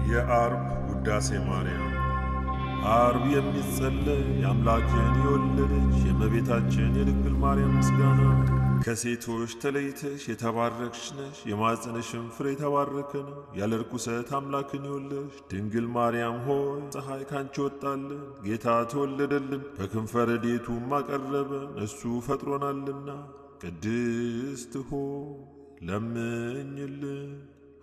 የአርብ ውዳሴ ማርያም። አርብ የሚጸለይ የአምላክን የወለደች የእመቤታችን የድንግል ማርያም ምስጋና። ከሴቶች ተለይተሽ የተባረክሽ ነሽ፣ የማኅፀንሽም ፍሬ የተባረከ ነው። ያለ ርኩሰት አምላክን የወለድሽ ድንግል ማርያም ሆይ ፀሐይ ካንቺ ወጣልን፣ ጌታ ተወለደልን፣ በክንፈ ረድኤቱም አቀረበን፣ እሱ ፈጥሮናልና። ቅድስት ሆይ ለምኝልን።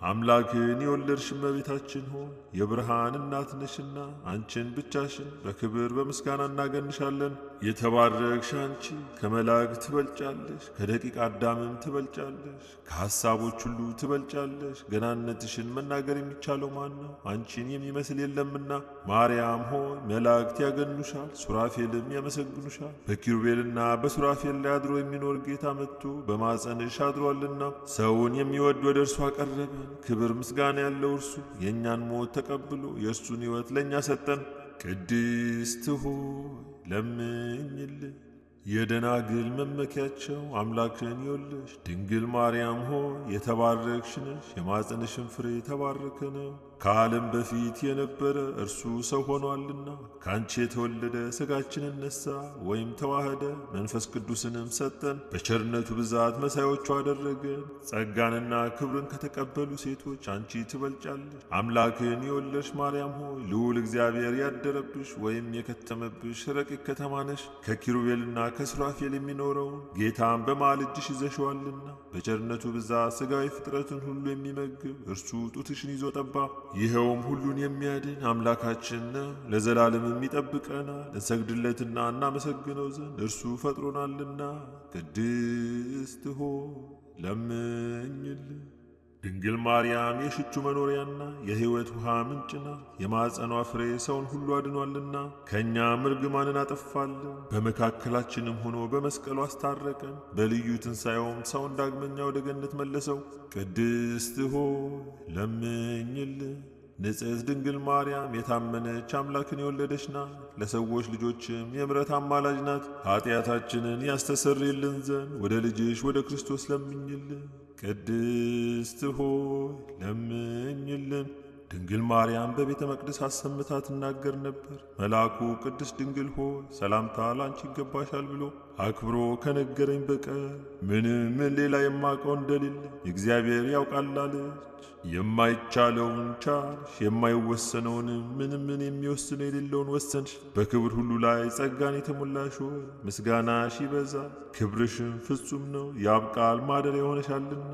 አምላክን የወለድሽ እመቤታችን ሆይ የብርሃን እናት ነሽና አንቺን ብቻሽን በክብር በምስጋና እናገንሻለን። የተባረክሽ አንቺ ከመላእክት ትበልጫለሽ፣ ከደቂቀ አዳምም ትበልጫለሽ፣ ከሐሳቦች ሁሉ ትበልጫለሽ። ገናነትሽን መናገር የሚቻለው ማን ነው? አንቺን የሚመስል የለምና። ማርያም ሆይ መላእክት ያገኑሻል፣ ሱራፌልም ያመሰግኑሻል። በኪሩቤልና በሱራፌል ላይ አድሮ የሚኖር ጌታ መጥቶ በማኅፀንሽ አድሯልና ሰውን የሚወድ ወደ እርሱ አቀረበን። ክብር ምስጋና ያለው እርሱ የእኛን ሞት ተቀብሎ የእርሱን ሕይወት ለእኛ ሰጠን። ቅድስት ሆይ ለምኝልን። የደናግል መመኪያቸው አምላክን የወለድሽ ድንግል ማርያም ሆይ የተባረክሽ ነሽ፣ የማኅፀንሽም ፍሬ የተባረከ ነው። ከዓለም በፊት የነበረ እርሱ ሰው ሆኗልና ከአንቺ የተወለደ ሥጋችንን ነሣ ወይም ተዋህደ፣ መንፈስ ቅዱስንም ሰጠን። በቸርነቱ ብዛት መሳዮቹ አደረገን። ጸጋንና ክብርን ከተቀበሉ ሴቶች አንቺ ትበልጫለሽ። አምላክን የወለድሽ ማርያም ሆይ ልዑል እግዚአብሔር ያደረብሽ ወይም የከተመብሽ ረቂቅ ከተማ ነሽ። ከኪሩቤልና ከሱራፌል የሚኖረውን ጌታን በመሃል እጅሽ ይዘሽዋልና በቸርነቱ ብዛት ሥጋዊ ፍጥረትን ሁሉ የሚመግብ እርሱ ጡትሽን ይዞ ጠባ። ይኸውም ሁሉን የሚያድን አምላካችን ነው፣ ለዘላለምም ይጠብቀናል። እንሰግድለትና እናመሰግነው ዘንድ እርሱ ፈጥሮናልና። ቅድስት ሆይ ለምኝልን። ድንግል ማርያም የሽቹ መኖሪያና የሕይወት ውሃ ምንጭ ናት። የማኅፀኗ ፍሬ ሰውን ሁሉ አድኗልና ከእኛም እርግማንን አጠፋልን። በመካከላችንም ሆኖ በመስቀሉ አስታረቀን። በልዩ ትንሣኤውም ሰውን ዳግመኛ ወደ ገነት መለሰው። ቅድስት ሆይ ለምኝልን። ንጽሕት ድንግል ማርያም የታመነች አምላክን የወለደች ናት። ለሰዎች ልጆችም የምሕረት አማላጅ ናት። ኀጢአታችንን ያስተሰርይልን ዘንድ ወደ ልጅሽ ወደ ክርስቶስ ለምኝልን። ቅድስት ሆይ ለምኝልን። ድንግል ማርያም በቤተ መቅደስ አሰምታ ትናገር ነበር። መልአኩ ቅድስት ድንግል ሆይ ሰላምታ ላንቺ ይገባሻል ብሎ አክብሮ ከነገረኝ በቀር ምንም ሌላ የማውቀው እንደሌለ እግዚአብሔር ያውቃል አለች። የማይቻለውን ቻልሽ፣ የማይወሰነውንም ምንም የሚወስነው የሌለውን ወሰንሽ። በክብር ሁሉ ላይ ጸጋን የተሞላሽ ሆይ ምስጋናሽ ይበዛል፣ ክብርሽም ፍጹም ነው። የአብ ቃል ማደሪያ ሆነሻልና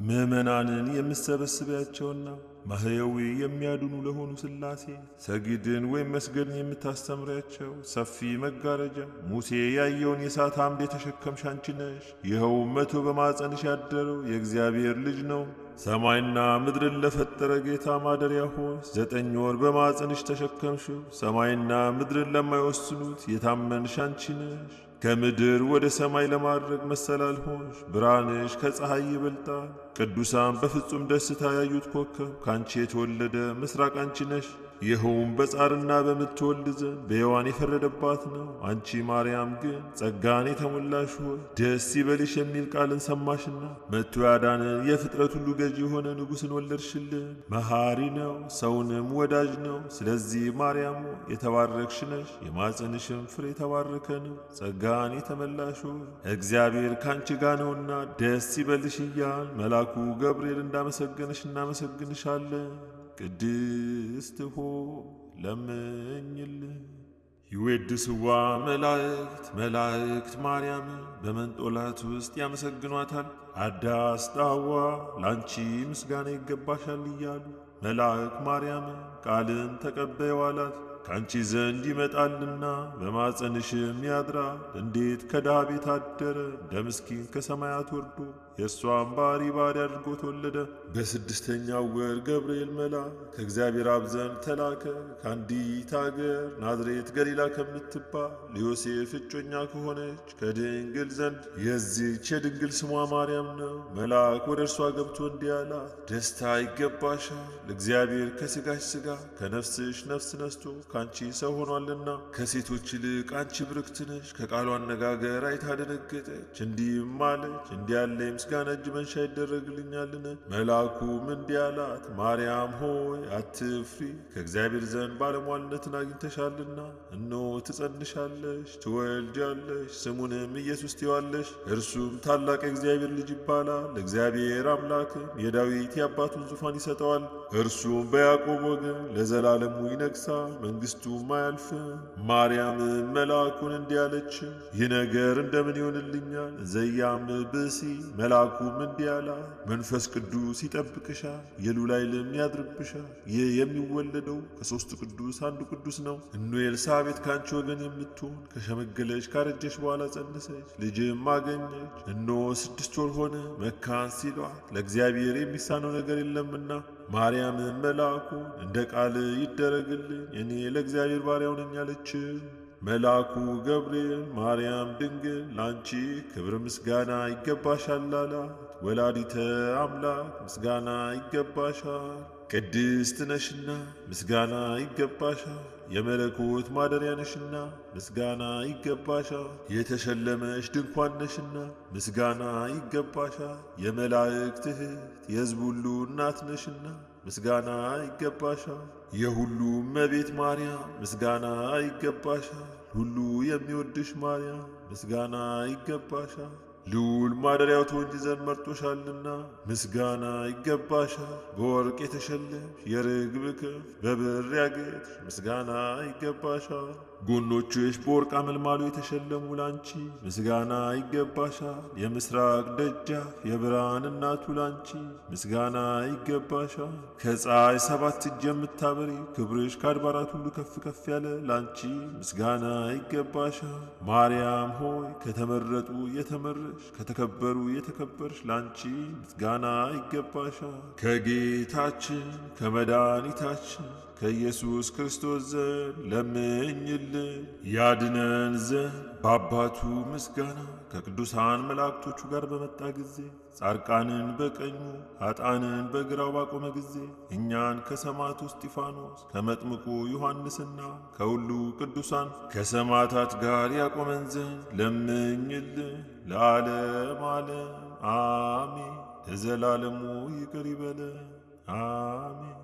ምእመናንን የምትሰበስቢያቸውና ማህየዊ የሚያድኑ ለሆኑ ሥላሴ ሰግድን ወይም መስገድን የምታስተምሪያቸው ሰፊ መጋረጃ ሙሴ ያየውን የእሳት አምድ የተሸከምሽ አንቺ ነሽ። ይኸውም መቶ በማኅፀንሽ ያደረው የእግዚአብሔር ልጅ ነው። ሰማይና ምድርን ለፈጠረ ጌታ ማደሪያ ሆይ 9 ወር በማኅፀንሽ ተሸከምሽው። ሰማይና ምድርን ለማይወስኑት የታመንሽ አንቺ ነሽ። ከምድር ወደ ሰማይ ለማድረግ መሰላል ሆንሽ። ብርሃንሽ ከፀሐይ ይበልጣል። ቅዱሳን በፍጹም ደስታ ያዩት ኮከብ ካንቺ የተወለደ ምስራቅ አንቺ ነሽ። ይኸውም በጻርና በምትወልድ ዘንድ በሔዋን የፈረደባት ነው። አንቺ ማርያም ግን ጸጋን የተሞላሽ ሆይ ደስ ይበልሽ የሚል ቃልን ሰማሽና መጥቶ ያዳነን የፍጥረት ሁሉ ገዢ የሆነ ንጉሥን ወለድሽልን። መሐሪ ነው፣ ሰውንም ወዳጅ ነው። ስለዚህ ማርያም የተባረክሽ ነሽ፣ የማኅፀንሽም ፍሬ የተባረከ ነው። ጸጋን የተመላሽ ሆይ እግዚአብሔር ካንቺ ጋር ነውና ደስ ይበልሽ እያል መልአኩ ገብርኤል እንዳመሰገነሽ እናመሰግንሻለን። ቅድስት ሆይ ለምኝልን። ይዌድስዋ መላእክት ማርያምን በመንጦላት ውስጥ ያመሰግኗታል። አዳስ ጣዋ ላንቺ ምስጋና ይገባሻል እያሉ መልአክ ማርያምን ቃልን ተቀበይው አላት። ካንቺ ዘንድ ይመጣልና በማኅፀንሽም ያድራል። እንዴት ከድሃ ቤት አደረ፣ እንደ ምስኪን ከሰማያት ወርዶ የእሷን ባሕሪ አድርጎ ተወለደ። በ6ኛው ወር ገብርኤል መልአክ ከእግዚአብሔር አብ ዘንድ ተላከ። ከአንዲት አገር ናዝሬት ገሊላ ከምትባል ለዮሴፍ እጮኛ ከሆነች ከድንግል ዘንድ የዚች የድንግል ስሟ ማርያም ነው። መልአክ ወደ እርሷ ገብቶ እንዲህ አላት፣ ደስታ ይገባሻል፣ እግዚአብሔር ከሥጋሽ ሥጋ ከነፍስሽ ነፍስ ነስቶ ካንቺ ሰው ሆኗልና። ከሴቶች ይልቅ አንቺ ብርክት ነሽ፣ ከቃሉ አነጋገር አይታ ደነገጠች። እንዲህም አለች፣ እንዲህ ያለ የምስጋና እጅ መንሻ ይደረግልኛልን? መልአኩም እንዲህ አላት፣ ማርያም ሆይ አትፍሪ፣ ከእግዚአብሔር ዘንድ ባለሟልነትን አግኝተሻልና። እነሆ ትጸንሻለሽ፣ ትወልጃለሽ፣ ስሙንም ኢየሱስ ትዪዋለሽ። እርሱም ታላቅ የእግዚአብሔር ልጅ ይባላል። እግዚአብሔር አምላክም የዳዊት የአባቱን ዙፋን ይሰጠዋል። እርሱም በያዕቆብ ወገን ለዘላለሙ ይነግሣል፣ መንግሥቱም አያልፍም። ማርያምም መልአኩን እንዲህ አለችው፣ ይህ ነገር እንደምን ይሆንልኛል? ዘያም ብእሲ። መልአኩም እንዲህ አላት፣ መንፈስ ቅዱስ ይጠብቅሻል፣ የልዑል ኃይልም ያድርብሻል። ይህ የሚወለደው ከሦስቱ ቅዱስ አንዱ ቅዱስ ነው። እነሆ ኤልሳቤጥ ከአንቺ ወገን የምትሆን ከሸመገለች ካረጀች በኋላ ጸነሰች፣ ልጅም አገኘች። እነሆ 6 ወር ሆነ፣ መካን ሲሏት ለእግዚአብሔር የሚሳነው ነገር የለምና። ማርያምም መልአኩን እንደ ቃል ይደረግልኝ፣ እኔ ለእግዚአብሔር ባሪያው ነኝ አለችው። መልአኩ ገብርኤል ማርያም ድንግል ላንቺ ክብር ምስጋና ይገባሻል አላት። ወላዲተ አምላክ ምስጋና ይገባሻል፣ ቅድስት ነሽና ምስጋና ይገባሻል። የመለኮት ማደሪያ ነሽና ምስጋና ይገባሻል። የተሸለመሽ ድንኳን ነሽና ምስጋና ይገባሻል። የመላእክት እህት የሕዝብ ሁሉ እናት ነሽና ምስጋና ይገባሻል። የሁሉም እመቤት ማርያም ምስጋና ይገባሻል። ሁሉ የሚወድሽ ማርያም ምስጋና ይገባሻል። ልዑል ማደሪያው ትሆኚ ዘንድ መርጦሻልና ምስጋና ይገባሻል። በወርቅ የተሸለምሽ የርግብ ክንፍ በብር ያጌጥሽ ምስጋና ይገባሻል። ጎኖችሽ በወርቅ አመልማሉ የተሸለሙ ላንቺ ምስጋና ይገባሻል። የምስራቅ ደጃፍ የብርሃን እናቱ ላንቺ ምስጋና ይገባሻል። ከፀሐይ 7 እጅ የምታበሪ ክብርሽ ከአድባራት ሁሉ ከፍ ከፍ ያለ ላንቺ ምስጋና ይገባሻል። ማርያም ሆይ ከተመረጡ የተመረሽ ከተከበሩ የተከበርሽ ላንቺ ምስጋና ይገባሻል። ከጌታችን ከመድኃኒታችን ከኢየሱስ ክርስቶስ ዘንድ ለምኝልን ያድነን ዘንድ በአባቱ ምስጋና ከቅዱሳን መላእክቶቹ ጋር በመጣ ጊዜ ጻድቃንን በቀኙ ኃጥአንን በግራው ባቆመ ጊዜ እኛን ከሰማዕቱ እስጢፋኖስ ከመጥምቁ ዮሐንስና ከሁሉ ቅዱሳን ከሰማዕታት ጋር ያቆመን ዘንድ ለምኝልን ለዓለም ዓለም አሜን። ለዘላለሙ ይቅር ይበለን አሜን።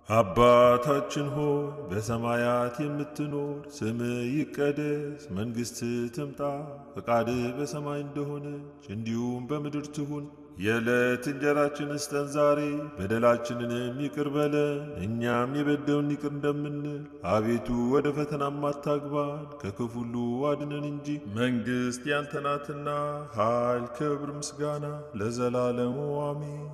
አባታችን ሆይ በሰማያት የምትኖር፣ ስምህ ይቀደስ፣ መንግሥትህ ትምጣ፣ ፈቃድህ በሰማይ እንደሆነች እንዲሁም በምድር ትሁን። የዕለት እንጀራችንን ስጠን ዛሬ፣ በደላችንንም ይቅር በለን እኛም የበደሉንን ይቅር እንደምንል፣ አቤቱ ወደ ፈተናም አታግባን ከክፉ ሁሉ አድነን እንጂ መንግሥት ያንተ ናትና፣ ኃይል፣ ክብር፣ ምስጋና ለዘላለሙ አሜን።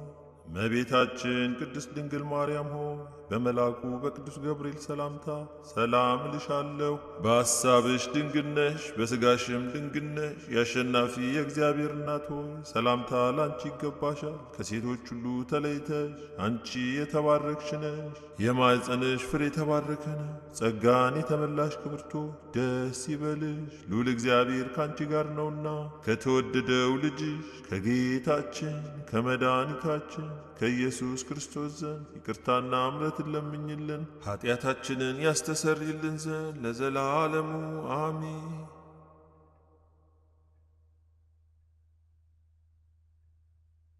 እመቤታችን ቅድስት ድንግል ማርያም ሆይ በመልአኩ በቅዱስ ገብርኤል ሰላምታ ሰላም እልሻለሁ። በሐሳብሽ ድንግል ነሽ፣ በሥጋሽም ድንግል ነሽ። የአሸናፊ የእግዚአብሔር እናት ሆይ ሰላምታ ላንቺ ይገባሻል። ከሴቶች ሁሉ ተለይተሽ አንቺ የተባረክሽ ነሽ፣ የማኅፀንሽ ፍሬ የተባረከ ነው። ጸጋን የተመላሽ ክብርት ሆይ ደስ ይበልሽ፣ ልዑል እግዚአብሔር ከአንቺ ጋር ነውና ከተወደደው ልጅሽ ከጌታችን ከመድኃኒታችን ከኢየሱስ ክርስቶስ ዘንድ ይቅርታና እምረትን ለምኝልን ኃጢአታችንን ያስተሰርይልን ዘንድ ለዘላለሙ አሜን።